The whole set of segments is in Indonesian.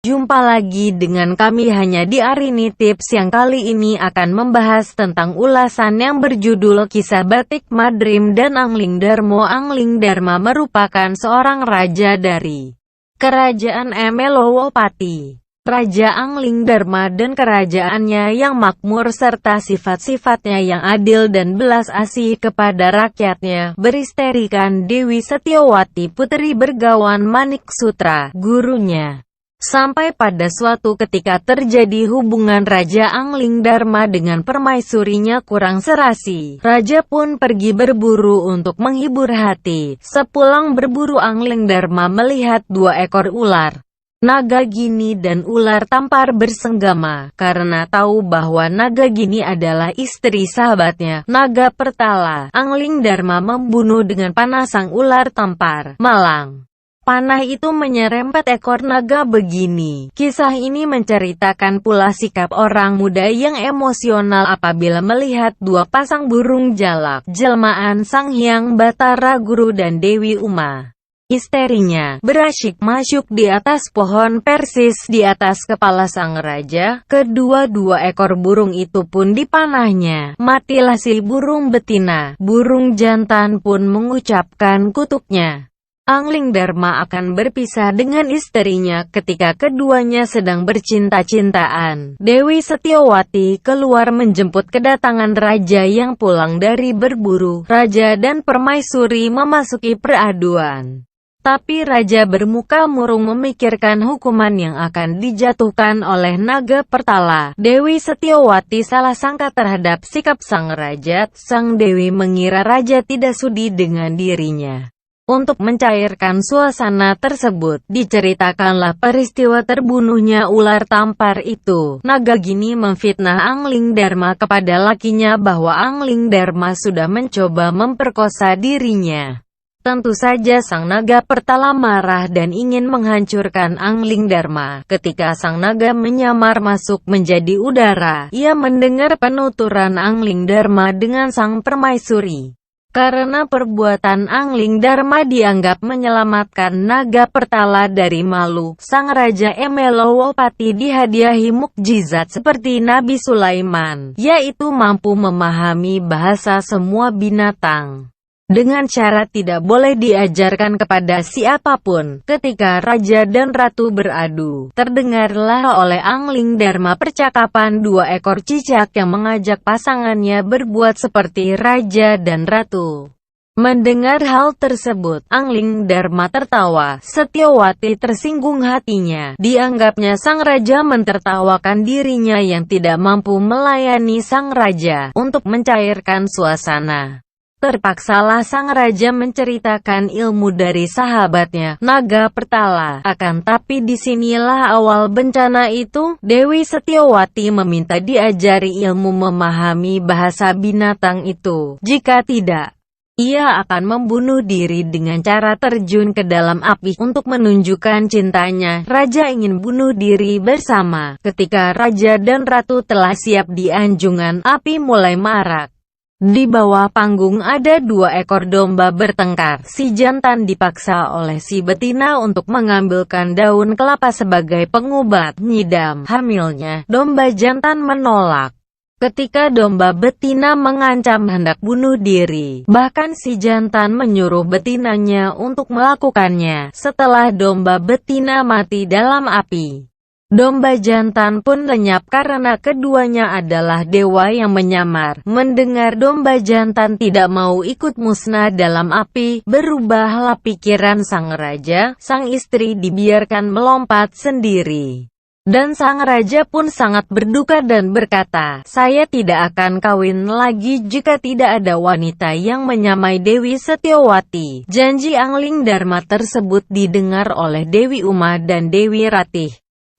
Jumpa lagi dengan kami hanya di Arini Tips yang kali ini akan membahas tentang ulasan yang berjudul Kisah Batik Madrim dan Angling Darmo. Angling Dharma merupakan seorang raja dari Kerajaan Emelowopati. Raja Angling Dharma dan kerajaannya yang makmur serta sifat-sifatnya yang adil dan belas asih kepada rakyatnya beristerikan Dewi Setiawati putri Bergawan Maniksutra, gurunya. Sampai pada suatu ketika terjadi hubungan Raja Angling Dharma dengan permaisurinya kurang serasi. Raja pun pergi berburu untuk menghibur hati. Sepulang berburu, Angling Dharma melihat dua ekor ular Nagagini dan ular tampar bersenggama. Karena tahu bahwa Nagagini adalah istri sahabatnya, Naga Pertala, Angling Dharma membunuh dengan panah sang ular tampar malang. Panah itu menyerempet ekor naga begini. Kisah ini menceritakan pula sikap orang muda yang emosional apabila melihat dua pasang burung jalak, jelmaan Sang Hyang Batara Guru dan Dewi Uma, istrinya, berasyik masyuk di atas pohon persis di atas kepala sang raja. Kedua-dua ekor burung itu pun dipanahnya. Matilah si burung betina. Burung jantan pun mengucapkan kutuknya. Angling Dharma akan berpisah dengan istrinya ketika keduanya sedang bercinta-cintaan. Dewi Setiawati keluar menjemput kedatangan raja yang pulang dari berburu. Raja dan permaisuri memasuki peraduan. Tapi raja bermuka murung memikirkan hukuman yang akan dijatuhkan oleh Naga Pertala. Dewi Setiawati salah sangka terhadap sikap sang raja. Sang Dewi mengira raja tidak sudi dengan dirinya. Untuk mencairkan suasana tersebut, diceritakanlah peristiwa terbunuhnya ular tampar itu. Nagagini memfitnah Angling Dharma kepada lakinya bahwa Angling Dharma sudah mencoba memperkosa dirinya. Tentu saja sang Naga Pertala marah dan ingin menghancurkan Angling Dharma. Ketika sang naga menyamar masuk menjadi udara, ia mendengar penuturan Angling Dharma dengan sang permaisuri. Karena perbuatan Angling Dharma dianggap menyelamatkan Naga Pertala dari malu, sang Raja Emelowopati dihadiahi mukjizat seperti Nabi Sulaiman, yaitu mampu memahami bahasa semua binatang. Dengan cara tidak boleh diajarkan kepada siapapun. Ketika Raja dan Ratu beradu, terdengarlah oleh Angling Dharma percakapan dua ekor cicak yang mengajak pasangannya berbuat seperti Raja dan Ratu. Mendengar hal tersebut, Angling Dharma tertawa. Setiawati tersinggung hatinya. Dianggapnya sang raja mentertawakan dirinya yang tidak mampu melayani sang raja untuk mencairkan suasana. Terpaksalah sang raja menceritakan ilmu dari sahabatnya, Naga Pertala. Akan tapi disinilah awal bencana itu. Dewi Setiawati meminta diajari ilmu memahami bahasa binatang itu. Jika tidak, ia akan membunuh diri dengan cara terjun ke dalam api. Untuk menunjukkan cintanya, raja ingin bunuh diri bersama. Ketika raja dan ratu telah siap di anjungan, api mulai marak. Di bawah panggung ada dua ekor domba bertengkar. Si jantan dipaksa oleh si betina untuk mengambilkan daun kelapa sebagai pengobat ngidam hamilnya. Domba jantan menolak. Ketika domba betina mengancam hendak bunuh diri, bahkan si jantan menyuruh betinanya untuk melakukannya. Setelah domba betina mati dalam api, domba jantan pun lenyap karena keduanya adalah dewa yang menyamar. Mendengar domba jantan tidak mau ikut musnah dalam api, berubahlah pikiran sang raja. Sang istri dibiarkan melompat sendiri. Dan sang raja pun sangat berduka dan berkata, "Saya tidak akan kawin lagi jika tidak ada wanita yang menyamai Dewi Setiawati." Janji Angling Dharma tersebut didengar oleh Dewi Uma dan Dewi Ratih.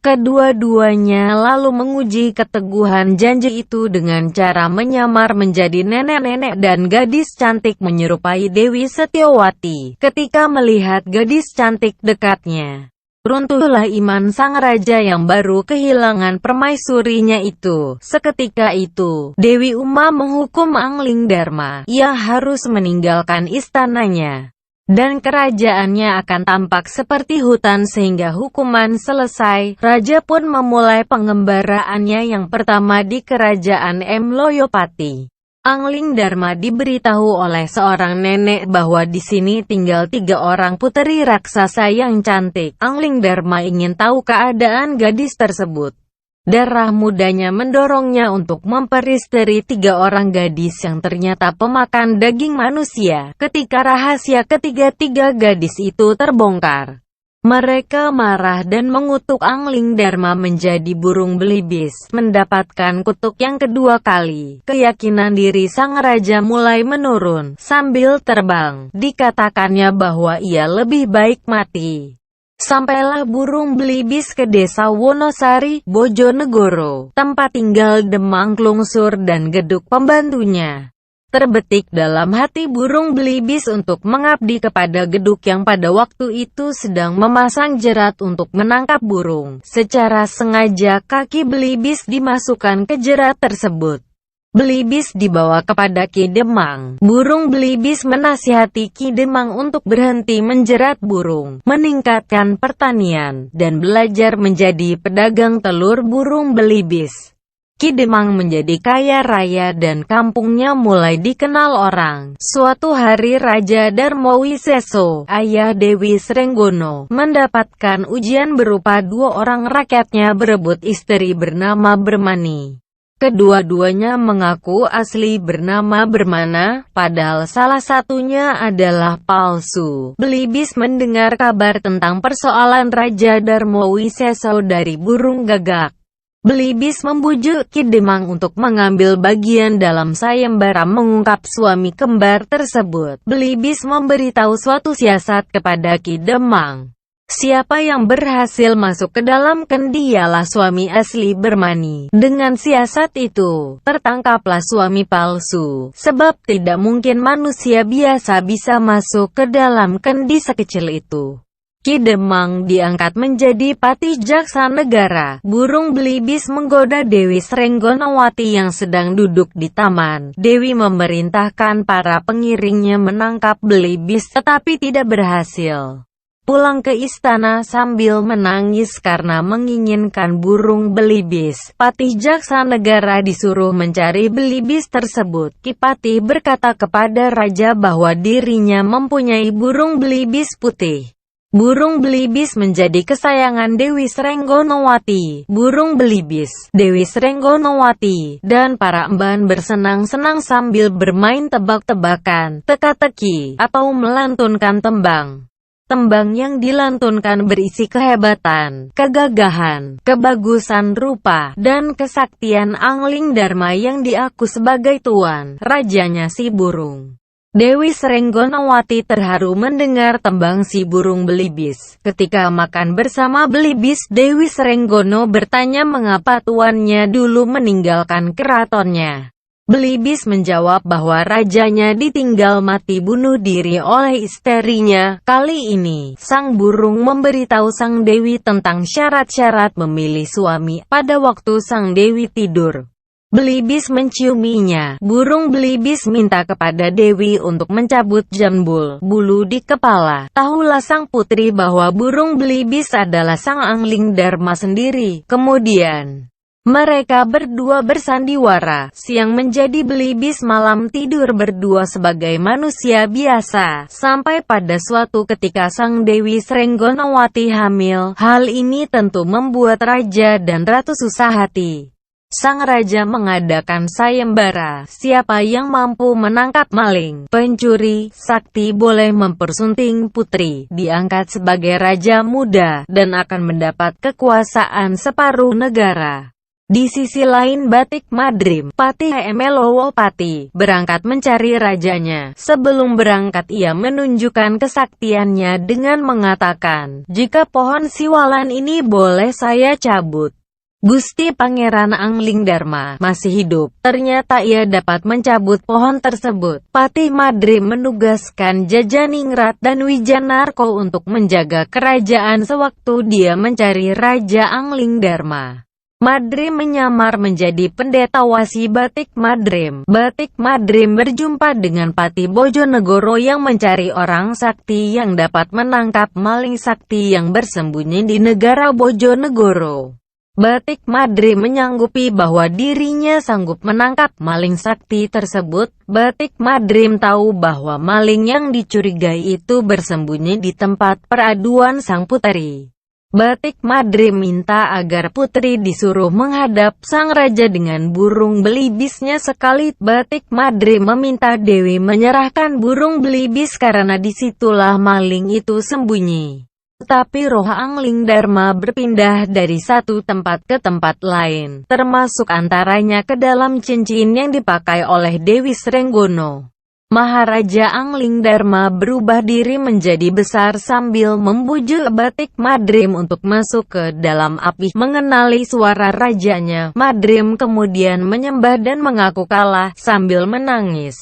Kedua-duanya lalu menguji keteguhan janji itu dengan cara menyamar menjadi nenek-nenek dan gadis cantik menyerupai Dewi Setiawati. Ketika melihat gadis cantik dekatnya, runtuhlah iman sang raja yang baru kehilangan permaisurinya itu. Seketika itu, Dewi Uma menghukum Angling Dharma. Ia harus meninggalkan istananya. dan kerajaannya akan tampak seperti hutan sehingga hukuman selesai. Raja pun memulai pengembaraannya yang pertama di kerajaan Loyopati. Angling Dharma diberitahu oleh seorang nenek bahwa di sini tinggal 3 orang puteri raksasa yang cantik. Angling Dharma ingin tahu keadaan gadis tersebut. Darah mudanya mendorongnya untuk memperistri 3 orang gadis yang ternyata pemakan daging manusia. Ketika rahasia ketiga-tiga gadis itu terbongkar, mereka marah dan mengutuk Angling Dharma menjadi burung belibis. Mendapatkan kutuk yang kedua kali, keyakinan diri sang raja mulai menurun. Sambil terbang, dikatakannya bahwa ia lebih baik mati. Sampailah burung belibis ke desa Wonosari, Bojonegoro, tempat tinggal Demang Klungsur dan Geduk pembantunya. Terbetik dalam hati burung belibis untuk mengabdi kepada Geduk yang pada waktu itu sedang memasang jerat untuk menangkap burung. Secara sengaja kaki belibis dimasukkan ke jerat tersebut. Belibis dibawa kepada Ki Demang. Burung belibis menasihati Ki Demang untuk berhenti menjerat burung, meningkatkan pertanian, dan belajar menjadi pedagang telur burung belibis. Ki Demang menjadi kaya raya dan kampungnya mulai dikenal orang. Suatu hari Raja Darmowiseso, ayah Dewi Srenggono, mendapatkan ujian berupa 2 orang rakyatnya berebut istri bernama Bermani. Kedua-duanya mengaku asli bernama Bermana, padahal salah satunya adalah palsu. Belibis mendengar kabar tentang persoalan Raja Darmowiseso dari burung gagak. Belibis membujuk Ki Demang untuk mengambil bagian dalam sayembara mengungkap suami kembar tersebut. Belibis memberitahu suatu siasat kepada Ki Demang. Siapa yang berhasil masuk ke dalam kendi ialah suami asli Bermani. Dengan siasat itu, tertangkaplah suami palsu, sebab tidak mungkin manusia biasa bisa masuk ke dalam kendi sekecil itu. Ki Demang diangkat menjadi patih jaksa negara. Burung belibis menggoda Dewi Srenggonowati yang sedang duduk di taman. Dewi memerintahkan para pengiringnya menangkap belibis tetapi tidak berhasil. Pulang ke istana sambil menangis karena menginginkan burung belibis. Patih jaksa negara disuruh mencari belibis tersebut. Ki Patih berkata kepada raja bahwa dirinya mempunyai burung belibis putih. Burung belibis menjadi kesayangan Dewi Srenggonowati. Burung belibis, Dewi Srenggonowati, dan para emban bersenang-senang sambil bermain tebak-tebakan, teka-teki, atau melantunkan tembang. Tembang yang dilantunkan berisi kehebatan, kegagahan, kebagusan rupa, dan kesaktian Angling Dharma yang diaku sebagai tuan rajanya si burung. Dewi Srenggonowati terharu mendengar tembang si burung belibis. Ketika makan bersama belibis, Dewi Srenggono bertanya mengapa tuannya dulu meninggalkan keratonnya. Belibis menjawab bahwa rajanya ditinggal mati bunuh diri oleh istrinya. Kali ini, sang burung memberitahu sang dewi tentang syarat-syarat memilih suami. Pada waktu sang dewi tidur, belibis menciuminya. Burung belibis minta kepada dewi untuk mencabut jambul bulu di kepala. Tahulah sang putri bahwa burung belibis adalah sang Angling Dharma sendiri. Kemudian mereka berdua bersandiwara. Siang menjadi belibis, malam tidur berdua sebagai manusia biasa. Sampai pada suatu ketika sang Dewi Srenggonowati hamil. Hal ini tentu membuat raja dan ratu susah hati. Sang raja mengadakan sayembara. Siapa yang mampu menangkap maling, pencuri, sakti boleh mempersunting putri, diangkat sebagai raja muda, dan akan mendapat kekuasaan separuh negara. Di sisi lain Batik Madrim, Patih Melowopati, berangkat mencari rajanya. Sebelum berangkat ia menunjukkan kesaktiannya dengan mengatakan, jika pohon siwalan ini boleh saya cabut, Gusti Pangeran Angling Dharma masih hidup. Ternyata ia dapat mencabut pohon tersebut. Patih Madrim menugaskan Jajaningrat dan Wijanarko untuk menjaga kerajaan sewaktu dia mencari Raja Angling Dharma. Madrim menyamar menjadi pendeta Wasi Batik Madrim. Batik Madrim berjumpa dengan Pati Bojonegoro yang mencari orang sakti yang dapat menangkap maling sakti yang bersembunyi di negara Bojonegoro. Batik Madrim menyanggupi bahwa dirinya sanggup menangkap maling sakti tersebut. Batik Madrim tahu bahwa maling yang dicurigai itu bersembunyi di tempat peraduan sang putri. Batik Madrim minta agar putri disuruh menghadap sang raja dengan burung belibisnya sekali. Batik Madrim meminta Dewi menyerahkan burung belibis karena disitulah maling itu sembunyi. Tetapi roh Angling Dharma berpindah dari satu tempat ke tempat lain, termasuk antaranya ke dalam cincin yang dipakai oleh Dewi Srenggono. Maharaja Angling Dharma berubah diri menjadi besar sambil membujuk Batik Madrim untuk masuk ke dalam api. Mengenali suara rajanya, Madrim kemudian menyembah dan mengaku kalah sambil menangis.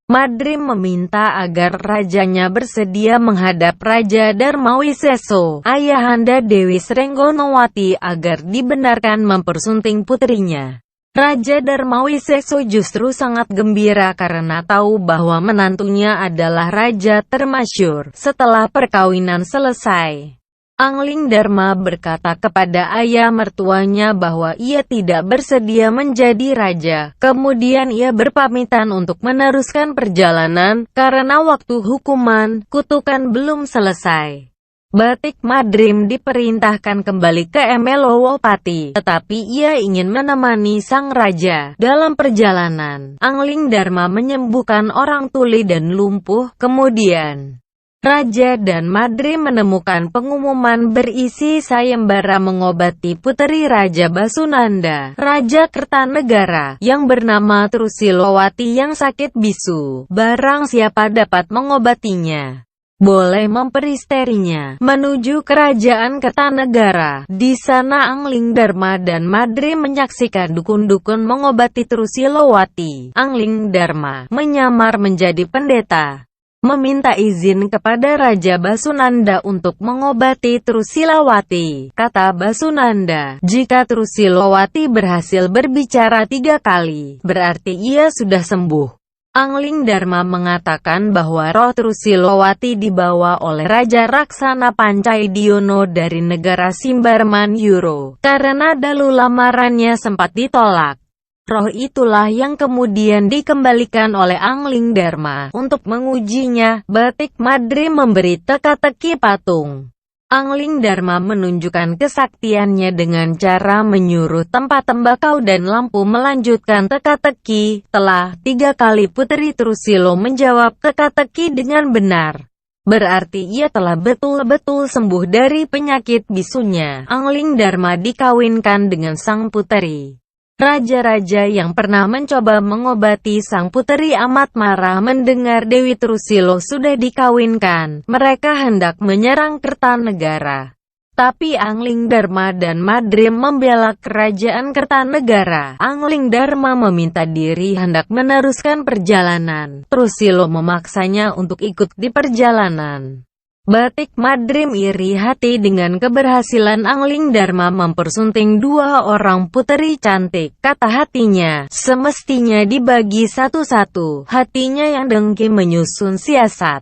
Madrim meminta agar rajanya bersedia menghadap Raja Darmawiseso, ayahanda Dewi Srenggonowati, agar dibenarkan mempersunting putrinya. Raja Darmawiseso justru sangat gembira karena tahu bahwa menantunya adalah raja termasyhur. Setelah perkawinan selesai, Angling Dharma berkata kepada ayah mertuanya bahwa ia tidak bersedia menjadi raja. Kemudian ia berpamitan untuk meneruskan perjalanan, karena waktu hukuman, kutukan belum selesai. Batik Madrim diperintahkan kembali ke Emelowopati, tetapi ia ingin menemani sang raja dalam perjalanan. Angling Dharma menyembuhkan orang tuli dan lumpuh. Kemudian Raja dan Madrim menemukan pengumuman berisi sayembara mengobati puteri Raja Basunanda, Raja Kertanegara, yang bernama Trusilowati yang sakit bisu. Barang siapa dapat mengobatinya, boleh memperisterinya. Menuju kerajaan Kertanegara. Di sana Angling Dharma dan Madrim menyaksikan dukun-dukun mengobati Trusilowati. Angling Dharma menyamar menjadi pendeta, meminta izin kepada Raja Basunanda untuk mengobati Trusilowati. Kata Basunanda, jika Trusilowati berhasil berbicara 3 kali, berarti ia sudah sembuh. Angling Dharma mengatakan bahwa roh Trusilowati dibawa oleh Raja Raksana Pancaidiyono dari negara Simbarman Yuro. Karena dahulu lamarannya sempat ditolak, roh itulah yang kemudian dikembalikan oleh Angling Dharma. Untuk mengujinya, Batik Madrim memberi teka-teki patung. Angling Dharma menunjukkan kesaktiannya dengan cara menyuruh tempat tembakau dan lampu melanjutkan teka-teki. Telah 3 kali Putri Trusilo menjawab teka-teki dengan benar, berarti ia telah betul-betul sembuh dari penyakit bisunya. Angling Dharma dikawinkan dengan sang puteri. Raja-raja yang pernah mencoba mengobati sang puteri amat marah mendengar Dewi Trusilo sudah dikawinkan. Mereka hendak menyerang Kertanegara. Tapi Angling Dharma dan Madrim membela kerajaan Kertanegara. Angling Dharma meminta diri hendak meneruskan perjalanan. Trusilo memaksanya untuk ikut di perjalanan. Batik Madrim iri hati dengan keberhasilan Angling Dharma mempersunting 2 orang puteri cantik. Kata hatinya, semestinya dibagi satu-satu. Hatinya yang dengki menyusun siasat.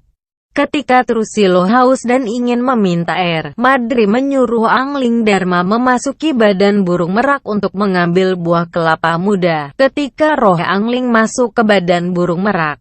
Ketika Trusilo haus dan ingin meminta air, Madrim menyuruh Angling Dharma memasuki badan burung merak untuk mengambil buah kelapa muda. Ketika roh Angling masuk ke badan burung merak,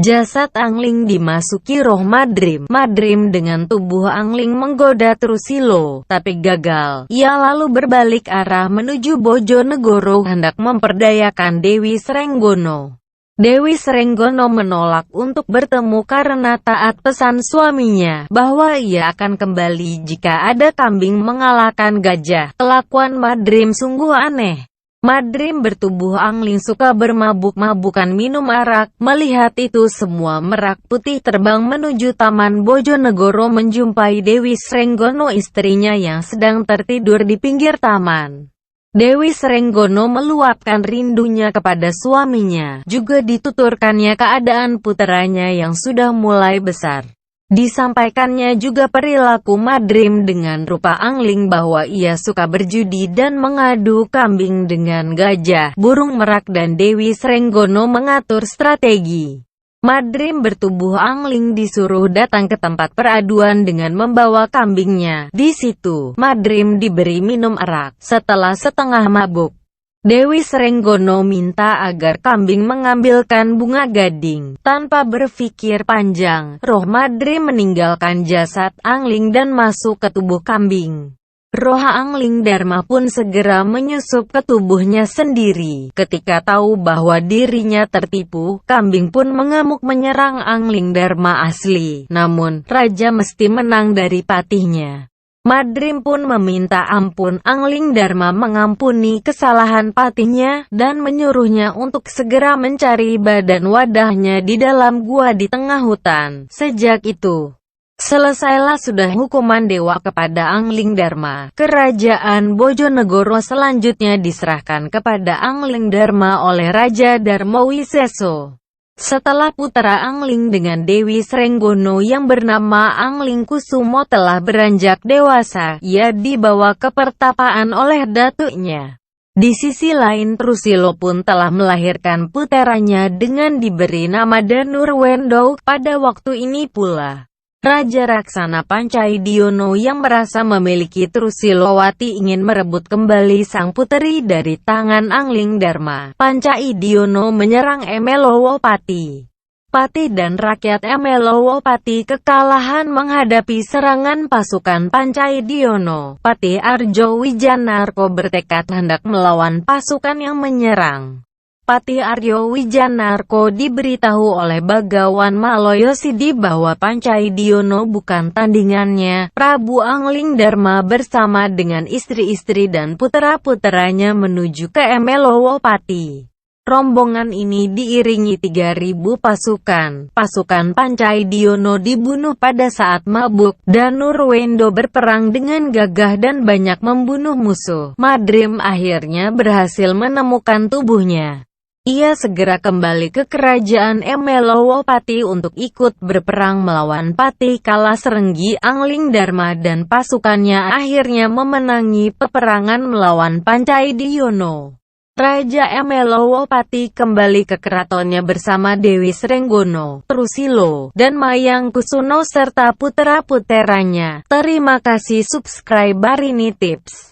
jasad Angling dimasuki roh Madrim. Madrim dengan tubuh Angling menggoda Trusilo, tapi gagal. Ia lalu berbalik arah menuju Bojonegoro hendak memperdayakan Dewi Srenggono. Dewi Srenggono menolak untuk bertemu karena taat pesan suaminya bahwa ia akan kembali jika ada kambing mengalahkan gajah. Kelakuan Madrim sungguh aneh. Madrim bertubuh Angling suka bermabuk-mabukan minum arak. Melihat itu semua merak putih terbang menuju Taman Bojonegoro menjumpai Dewi Srenggono istrinya yang sedang tertidur di pinggir taman. Dewi Srenggono meluapkan rindunya kepada suaminya. Juga dituturkannya keadaan puteranya yang sudah mulai besar. Disampaikannya juga perilaku Madrim dengan rupa angling bahwa ia suka berjudi dan mengadu kambing dengan gajah, burung merak dan Dewi Srenggono mengatur strategi. Madrim bertubuh angling disuruh datang ke tempat peraduan dengan membawa kambingnya. Di situ, Madrim diberi minum arak. Setelah setengah mabuk, Dewi Srenggono minta agar kambing mengambilkan bunga gading. Tanpa berpikir panjang, roh Madrim meninggalkan jasad angling dan masuk ke tubuh kambing. Roh angling Dharma pun segera menyusup ke tubuhnya sendiri. Ketika tahu bahwa dirinya tertipu, kambing pun mengamuk menyerang angling Dharma asli. Namun, raja mesti menang dari patihnya. Madrim pun meminta ampun. Angling Dharma mengampuni kesalahan patihnya, dan menyuruhnya untuk segera mencari badan wadahnya di dalam gua di tengah hutan. Sejak itu, selesailah sudah hukuman dewa kepada Angling Dharma. Kerajaan Bojonegoro selanjutnya diserahkan kepada Angling Dharma oleh Raja Darmawiseso. Setelah putra Angling dengan Dewi Srenggono yang bernama Angling Kusumo telah beranjak dewasa, ia dibawa ke pertapaan oleh datuknya. Di sisi lain Trusilo pun telah melahirkan puteranya dengan diberi nama Danurwendo. Pada waktu ini pula, Raja Raksana Pancaidiyono yang merasa memiliki Trusilowati ingin merebut kembali sang puteri dari tangan Angling Dharma. Pancaidiyono menyerang Emelowopati. Patih dan rakyat Emelowopati kekalahan menghadapi serangan pasukan Pancaidiyono. Patih Arjo Wijanarko bertekad hendak melawan pasukan yang menyerang. Patih Aryo Wijanarko diberitahu oleh Bagawan Maloyosidi bahwa Pancaidiyono bukan tandingannya. Prabu Angling Dharma bersama dengan istri-istri dan putra-putranya menuju ke Emelowopati. Rombongan ini diiringi 3.000 pasukan. Pasukan Pancaidiyono dibunuh pada saat mabuk. Danurwendo berperang dengan gagah dan banyak membunuh musuh. Madrim akhirnya berhasil menemukan tubuhnya. Ia segera kembali ke kerajaan Emelowopati untuk ikut berperang melawan Patih Kalasrenggi. Angling Dharma dan pasukannya akhirnya memenangi peperangan melawan Pancaidiyono. Raja Emelowopati kembali ke keratonnya bersama Dewi Srenggono, Trusilo, dan Mayang Kusuno serta putra-puteranya. Terima kasih subscribe Arini Tips.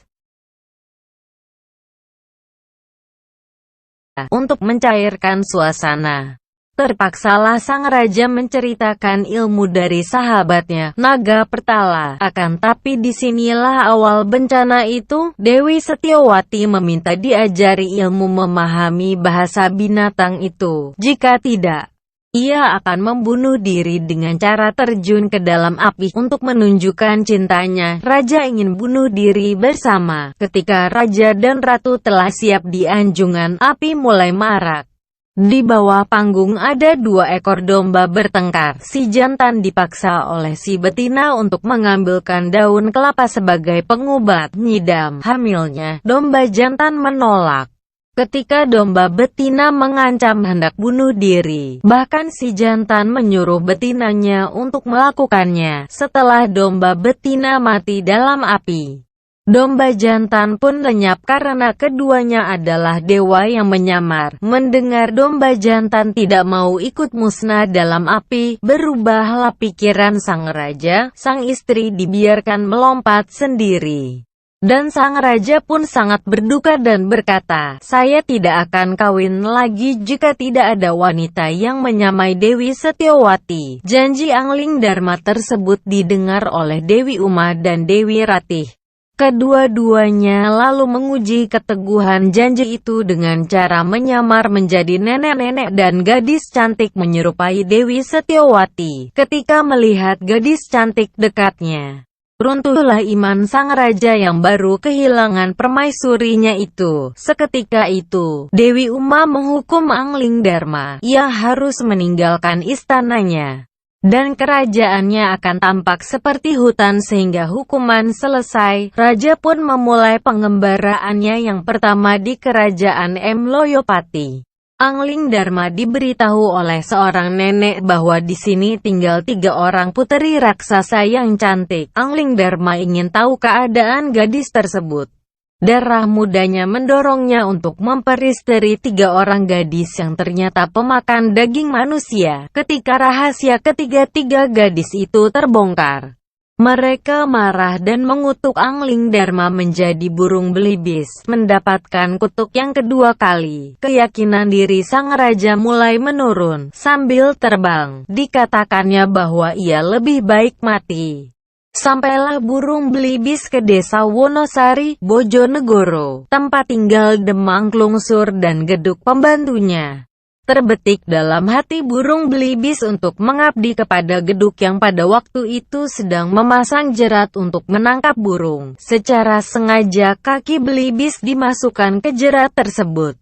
Untuk mencairkan suasana, terpaksalah sang raja menceritakan ilmu dari sahabatnya, Naga Pertala. Akan tapi disinilah awal bencana itu. Dewi Setiawati meminta diajari ilmu memahami bahasa binatang itu. Jika tidak, ia akan membunuh diri dengan cara terjun ke dalam api. Untuk menunjukkan cintanya, raja ingin bunuh diri bersama. Ketika raja dan ratu telah siap di anjungan, api mulai marak. Di bawah panggung ada 2 ekor domba bertengkar. Si jantan dipaksa oleh si betina untuk mengambilkan daun kelapa sebagai pengobat ngidam hamilnya. Domba jantan menolak. Ketika domba betina mengancam hendak bunuh diri, bahkan si jantan menyuruh betinanya untuk melakukannya. Setelah domba betina mati dalam api, domba jantan pun lenyap karena keduanya adalah dewa yang menyamar. Mendengar domba jantan tidak mau ikut musnah dalam api, berubahlah pikiran sang raja. Sang istri dibiarkan melompat sendiri. Dan sang raja pun sangat berduka dan berkata, "Saya tidak akan kawin lagi jika tidak ada wanita yang menyamai Dewi Setiawati." Janji Angling Dharma tersebut didengar oleh Dewi Uma dan Dewi Ratih. Kedua-duanya lalu menguji keteguhan janji itu dengan cara menyamar menjadi nenek-nenek dan gadis cantik menyerupai Dewi Setiawati. Ketika melihat gadis cantik dekatnya, runtuhlah iman sang raja yang baru kehilangan permaisurinya itu. Seketika itu, Dewi Uma menghukum Angling Dharma. Ia harus meninggalkan istananya, dan kerajaannya akan tampak seperti hutan sehingga hukuman selesai. Raja pun memulai pengembaraannya yang pertama di kerajaan Emloyopati. Angling Dharma diberitahu oleh seorang nenek bahwa di sini tinggal 3 orang puteri raksasa yang cantik. Angling Dharma ingin tahu keadaan gadis tersebut. Darah mudanya mendorongnya untuk memperistri 3 orang gadis yang ternyata pemakan daging manusia. Ketika rahasia ketiga-tiga gadis itu terbongkar, mereka marah dan mengutuk Angling Dharma menjadi burung belibis. Mendapatkan kutuk yang kedua kali, keyakinan diri sang raja mulai menurun. Sambil terbang, dikatakannya bahwa ia lebih baik mati. Sampailah burung belibis ke desa Wonosari, Bojonegoro, tempat tinggal Demang Klungsur dan Geduk pembantunya. Terbetik dalam hati burung belibis untuk mengabdi kepada Geduk yang pada waktu itu sedang memasang jerat untuk menangkap burung. Secara sengaja kaki belibis dimasukkan ke jerat tersebut.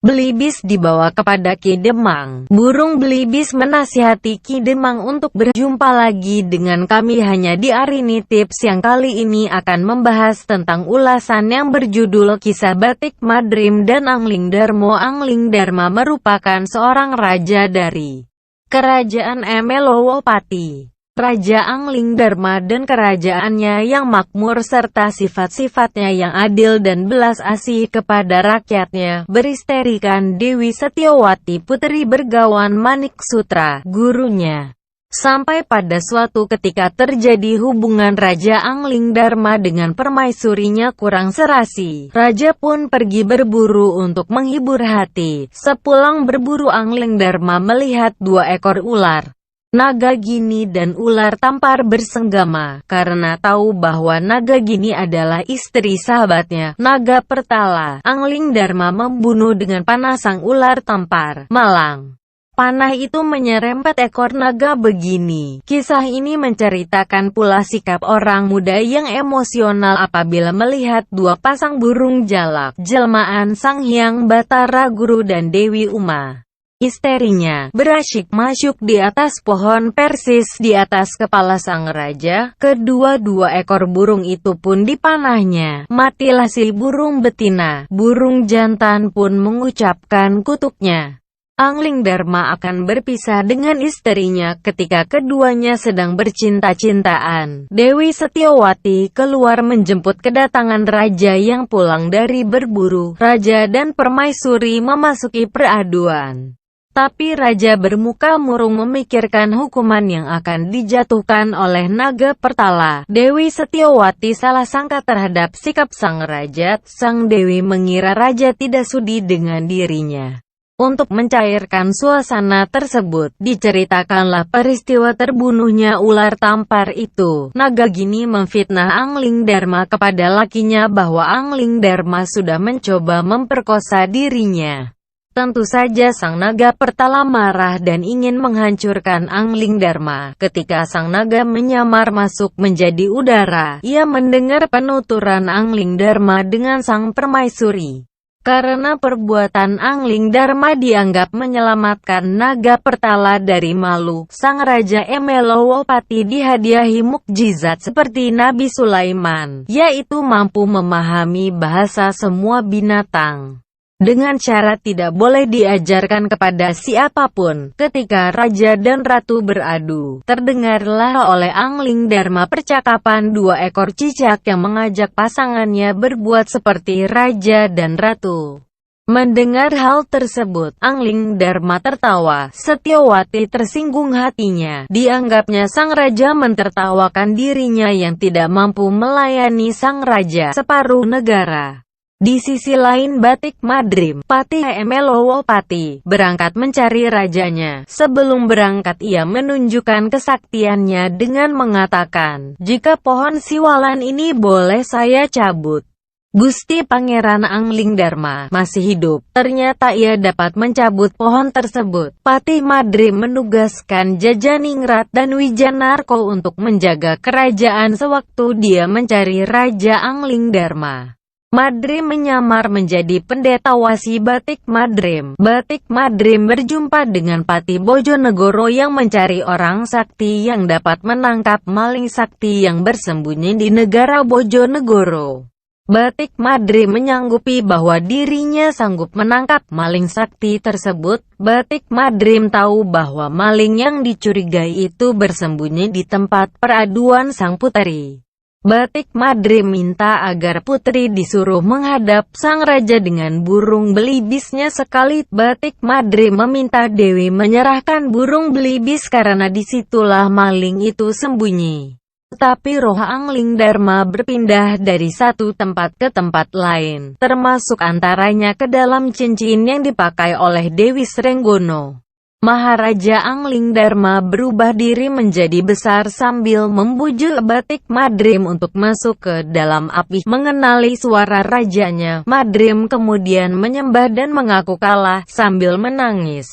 Belibis dibawa kepada Ki Demang. Burung belibis menasihati Ki Demang untuk berjumpa lagi dengan kami hanya di Arini Tips yang kali ini akan membahas tentang ulasan yang berjudul Kisah Batik Madrim dan Angling Darmo. Angling Dharma merupakan seorang raja dari Kerajaan Emelowopati. Raja Angling Dharma dan kerajaannya yang makmur serta sifat-sifatnya yang adil dan belas asih kepada rakyatnya, beristerikan Dewi Setyowati puteri Bergawan Manik Sutra, gurunya. Sampai pada suatu ketika terjadi hubungan Raja Angling Dharma dengan permaisurinya kurang serasi. Raja pun pergi berburu untuk menghibur hati. Sepulang berburu, Angling Dharma melihat 2 ekor ular Nagagini dan ular tampar bersenggama. Karena tahu bahwa Nagagini adalah istri sahabatnya, Naga Pertala, Angling Dharma membunuh dengan panah sang ular tampar malang. Panah itu menyerempet ekor naga begini. Kisah ini menceritakan pula sikap orang muda yang emosional apabila melihat 2 pasang burung jalak, jelmaan Sang Hyang Batara Guru dan Dewi Uma, istrinya, berasyik-masyuk di atas pohon persis di atas kepala sang raja. Kedua-dua ekor burung itu pun dipanahnya. Matilah si burung betina. Burung jantan pun mengucapkan kutuknya. Angling Dharma akan berpisah dengan istrinya ketika keduanya sedang bercinta-cintaan. Dewi Setyowati keluar menjemput kedatangan raja yang pulang dari berburu. Raja dan permaisuri memasuki peraduan. Tapi raja bermuka murung memikirkan hukuman yang akan dijatuhkan oleh Naga Pertala. Dewi Setyowati salah sangka terhadap sikap sang raja. Sang Dewi mengira raja tidak sudi dengan dirinya. Untuk mencairkan suasana tersebut, diceritakanlah peristiwa terbunuhnya ular tampar itu. Nagagini memfitnah Angling Dharma kepada lakinya bahwa Angling Dharma sudah mencoba memperkosa dirinya. Tentu saja sang Naga Pertala marah dan ingin menghancurkan Angling Dharma. Ketika sang naga menyamar masuk menjadi udara, ia mendengar penuturan Angling Dharma dengan sang permaisuri. Karena perbuatan Angling Dharma dianggap menyelamatkan Naga Pertala dari malu, sang Raja Emelowopati dihadiahi mukjizat seperti Nabi Sulaiman, yaitu mampu memahami bahasa semua binatang. Dengan cara tidak boleh diajarkan kepada siapapun. Ketika raja dan ratu beradu, terdengarlah oleh Angling Dharma percakapan 2 ekor cicak yang mengajak pasangannya berbuat seperti raja dan ratu. Mendengar hal tersebut, Angling Dharma tertawa. Setyowati tersinggung hatinya. Dianggapnya sang raja mentertawakan dirinya yang tidak mampu melayani sang raja separuh negara. Di sisi lain, Batik Madrim, Patih Emelowopati, berangkat mencari rajanya. Sebelum berangkat ia menunjukkan kesaktiannya dengan mengatakan, "Jika pohon siwalan ini boleh saya cabut." Gusti Pangeran Angling Dharma masih hidup. Ternyata ia dapat mencabut pohon tersebut. Patih Madrim menugaskan Jajaningrat dan Wijanarko untuk menjaga kerajaan sewaktu dia mencari Raja Angling Dharma. Madrim menyamar menjadi pendeta wasi Batik Madrim. Batik Madrim berjumpa dengan Patih Bojonegoro yang mencari orang sakti yang dapat menangkap maling sakti yang bersembunyi di negara Bojonegoro. Batik Madrim menyanggupi bahwa dirinya sanggup menangkap maling sakti tersebut. Batik Madrim tahu bahwa maling yang dicurigai itu bersembunyi di tempat peraduan sang putri. Batik Madrim minta agar putri disuruh menghadap sang raja dengan burung belibisnya sekali. Batik Madrim meminta Dewi menyerahkan burung belibis karena disitulah maling itu sembunyi. Tetapi roh Angling Dharma berpindah dari satu tempat ke tempat lain, termasuk antaranya ke dalam cincin yang dipakai oleh Dewi Srenggono. Maharaja Angling Dharma berubah diri menjadi besar sambil membujuk Batik Madrim untuk masuk ke dalam api. Mengenali suara rajanya, Madrim kemudian menyembah dan mengaku kalah sambil menangis.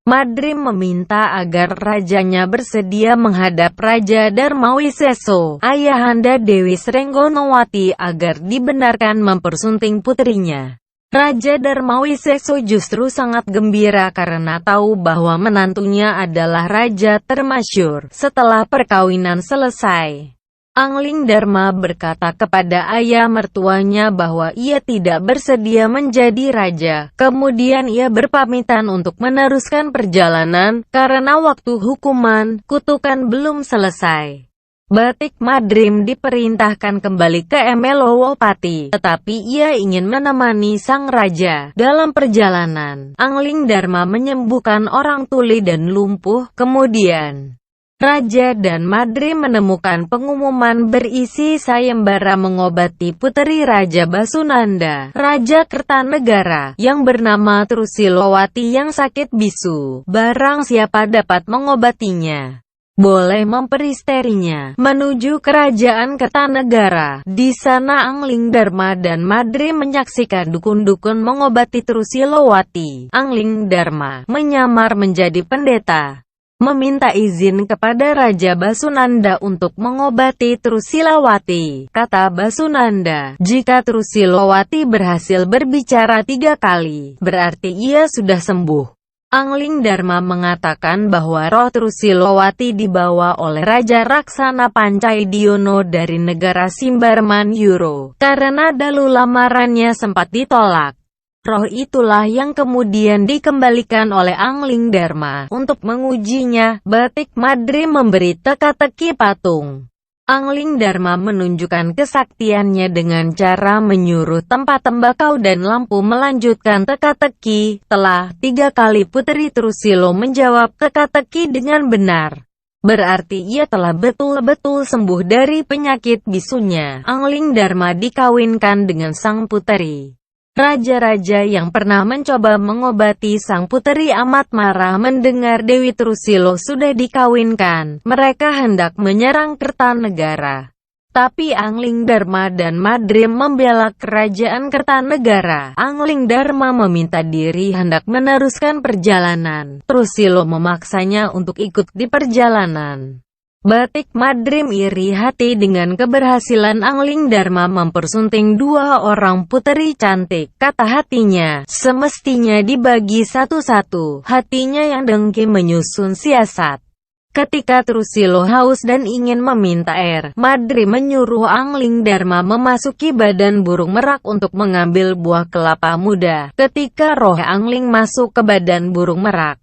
Madrim meminta agar rajanya bersedia menghadap Raja Darmawiseso, ayahanda Dewi Srenggonowati, agar dibenarkan mempersunting putrinya. Raja Darmawiseso justru sangat gembira karena tahu bahwa menantunya adalah raja termasyhur. Setelah perkawinan selesai, Angling Dharma berkata kepada ayah mertuanya bahwa ia tidak bersedia menjadi raja. Kemudian ia berpamitan untuk meneruskan perjalanan, karena waktu hukuman, kutukan belum selesai. Batik Madrim diperintahkan kembali ke Emelowopati, tetapi ia ingin menemani sang raja dalam perjalanan. Angling Dharma menyembuhkan orang tuli dan lumpuh. Kemudian Raja dan Madrim menemukan pengumuman berisi sayembara mengobati puteri Raja Basunanda, Raja Kertanegara, yang bernama Trusilowati yang sakit bisu. Barang siapa dapat mengobatinya, boleh memperisterinya. Menuju kerajaan Kertanegara. Di sana Angling Dharma dan Madrim menyaksikan dukun-dukun mengobati Trusilowati. Angling Dharma menyamar menjadi pendeta, meminta izin kepada Raja Basunanda untuk mengobati Trusilowati. Kata Basunanda, jika Trusilowati berhasil berbicara 3 kali, berarti ia sudah sembuh. Angling Dharma mengatakan bahwa roh Trusilowati dibawa oleh Raja Raksana Pancai-Diono dari negara Simbarman Yuro, karena dahulu lamarannya sempat ditolak. Roh itulah yang kemudian dikembalikan oleh Angling Dharma. Untuk mengujinya, Batik Madrim memberi teka-teki patung. Angling Dharma menunjukkan kesaktiannya dengan cara menyuruh tempat tembakau dan lampu melanjutkan teka-teki. Telah 3 kali Putri Trusilo menjawab teka-teki dengan benar, berarti ia telah betul-betul sembuh dari penyakit bisunya. Angling Dharma dikawinkan dengan sang puteri. Raja-raja yang pernah mencoba mengobati sang puteri amat marah mendengar Dewi Trusilo sudah dikawinkan. Mereka hendak menyerang Kertanegara. Tapi Angling Dharma dan Madrim membela kerajaan Kertanegara. Angling Dharma meminta diri hendak meneruskan perjalanan. Trusilo memaksanya untuk ikut di perjalanan. Batik Madrim iri hati dengan keberhasilan Angling Dharma mempersunting 2 orang puteri cantik. Kata hatinya, semestinya dibagi satu-satu. Hatinya yang dengki menyusun siasat. Ketika Trusilo haus dan ingin meminta air, Madrim menyuruh Angling Dharma memasuki badan burung merak untuk mengambil buah kelapa muda. Ketika roh Angling masuk ke badan burung merak,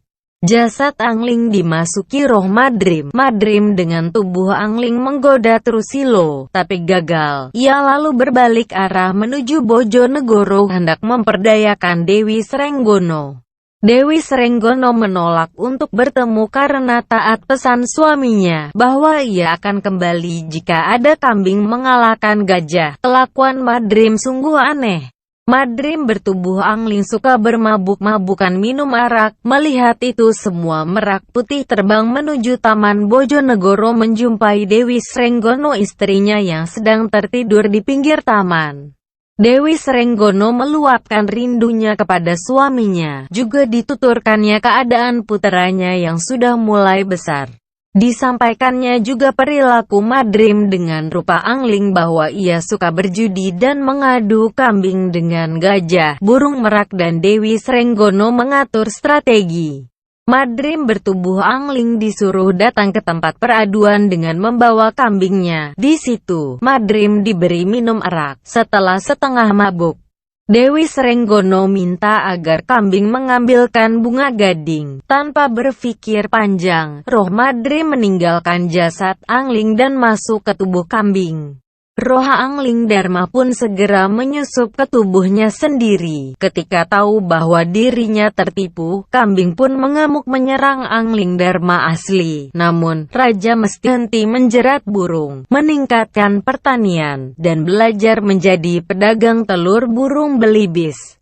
jasad Angling dimasuki roh Madrim. Madrim dengan tubuh Angling menggoda Trusilo, tapi gagal. Ia lalu berbalik arah menuju Bojonegoro hendak memperdayakan Dewi Srenggono. Dewi Srenggono menolak untuk bertemu karena taat pesan suaminya bahwa ia akan kembali jika ada kambing mengalahkan gajah. Kelakuan Madrim sungguh aneh. Madrim bertubuh Angling suka bermabuk-mabukan minum arak. Melihat itu semua merak putih terbang menuju Taman Bojonegoro menjumpai Dewi Srenggono istrinya yang sedang tertidur di pinggir taman. Dewi Srenggono meluapkan rindunya kepada suaminya. Juga dituturkannya keadaan puteranya yang sudah mulai besar. Disampaikannya juga perilaku Madrim dengan rupa Angling bahwa ia suka berjudi dan mengadu kambing dengan gajah, burung merak dan Dewi Srenggono mengatur strategi Madrim bertubuh angling disuruh datang ke tempat peraduan dengan membawa kambingnya. Di situ, Madrim diberi minum arak. Setelah setengah mabuk, Dewi Srenggono minta agar kambing mengambilkan bunga gading. Tanpa berpikir panjang, roh Madrim meninggalkan jasad angling dan masuk ke tubuh kambing. Roh angling Dharma pun segera menyusup ke tubuhnya sendiri. Ketika tahu bahwa dirinya tertipu, kambing pun mengamuk menyerang angling Dharma asli. Namun, Raja mesti henti menjerat burung, meningkatkan pertanian, dan belajar menjadi pedagang telur burung belibis.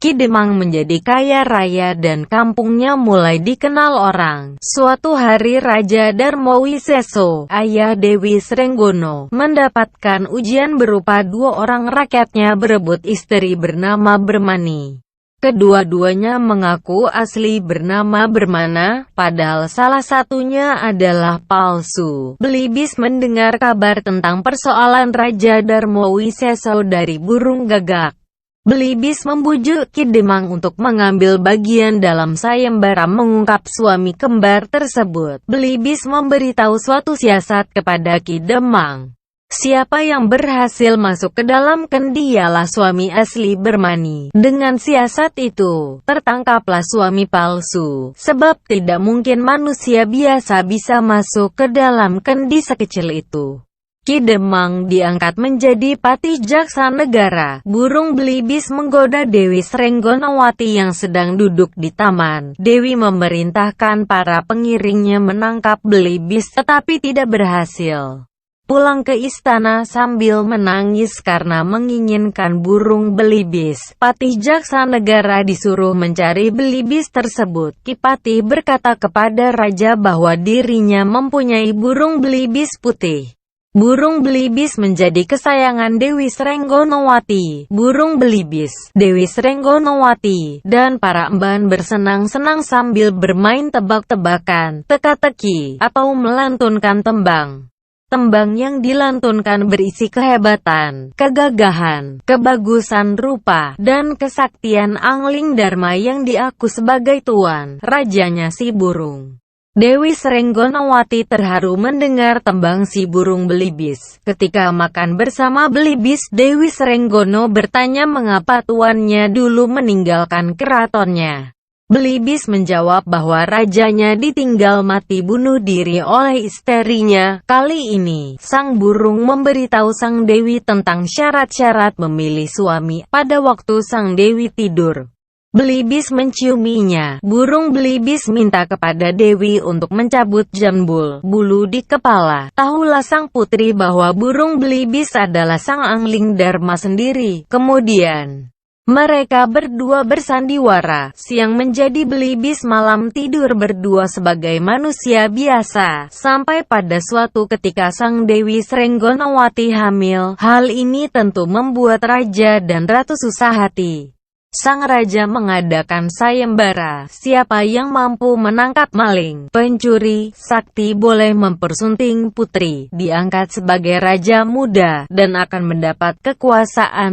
Ki Demang menjadi kaya raya dan kampungnya mulai dikenal orang. Suatu hari Raja Darmawiseso, ayah Dewi Srenggono, mendapatkan ujian berupa dua orang rakyatnya berebut istri bernama Bermani. Kedua-duanya mengaku asli bernama Bermana, padahal salah satunya adalah palsu. Belibis mendengar kabar tentang persoalan Raja Darmawiseso dari burung gagak. Belibis membujuk Ki Demang untuk mengambil bagian dalam sayembara mengungkap suami kembar tersebut. Belibis memberitahu suatu siasat kepada Ki Demang. Siapa yang berhasil masuk ke dalam kendi ialah suami asli Bermani. Dengan siasat itu, tertangkaplah suami palsu. Sebab tidak mungkin manusia biasa bisa masuk ke dalam kendi sekecil itu. Ki Demang diangkat menjadi patih jaksa negara. Burung belibis menggoda Dewi Srenggonowati yang sedang duduk di taman. Dewi memerintahkan para pengiringnya menangkap belibis tetapi tidak berhasil. Pulang ke istana sambil menangis karena menginginkan burung belibis. Patih jaksa negara disuruh mencari belibis tersebut. Ki Patih berkata kepada raja bahwa dirinya mempunyai burung belibis putih. Burung belibis menjadi kesayangan Dewi Srenggonowati. Burung belibis, Dewi Srenggonowati, dan para emban bersenang-senang sambil bermain tebak-tebakan, teka-teki, atau melantunkan tembang. Tembang yang dilantunkan berisi kehebatan, kegagahan, kebagusan rupa, dan kesaktian angling Dharma yang diaku sebagai tuan rajanya si burung. Dewi Srenggonowati terharu mendengar tembang si burung belibis. Ketika makan bersama belibis, Dewi Srenggono bertanya mengapa tuannya dulu meninggalkan keratonnya. Belibis menjawab bahwa rajanya ditinggal mati bunuh diri oleh istrinya. Kali ini, sang burung memberitahu sang dewi tentang syarat-syarat memilih suami. Pada waktu sang dewi tidur, belibis menciuminya. Burung belibis minta kepada Dewi untuk mencabut jambul bulu di kepala. Tahulah sang putri bahwa burung belibis adalah sang angling Dharma sendiri. Kemudian, mereka berdua bersandiwara. Siang menjadi belibis, malam tidur berdua sebagai manusia biasa. Sampai pada suatu ketika sang Dewi Srenggonowati hamil. Hal ini tentu membuat raja dan ratu susah hati. Sang raja mengadakan sayembara. Siapa yang mampu menangkap maling, pencuri, sakti boleh mempersunting putri, diangkat sebagai raja muda, dan akan mendapat kekuasaan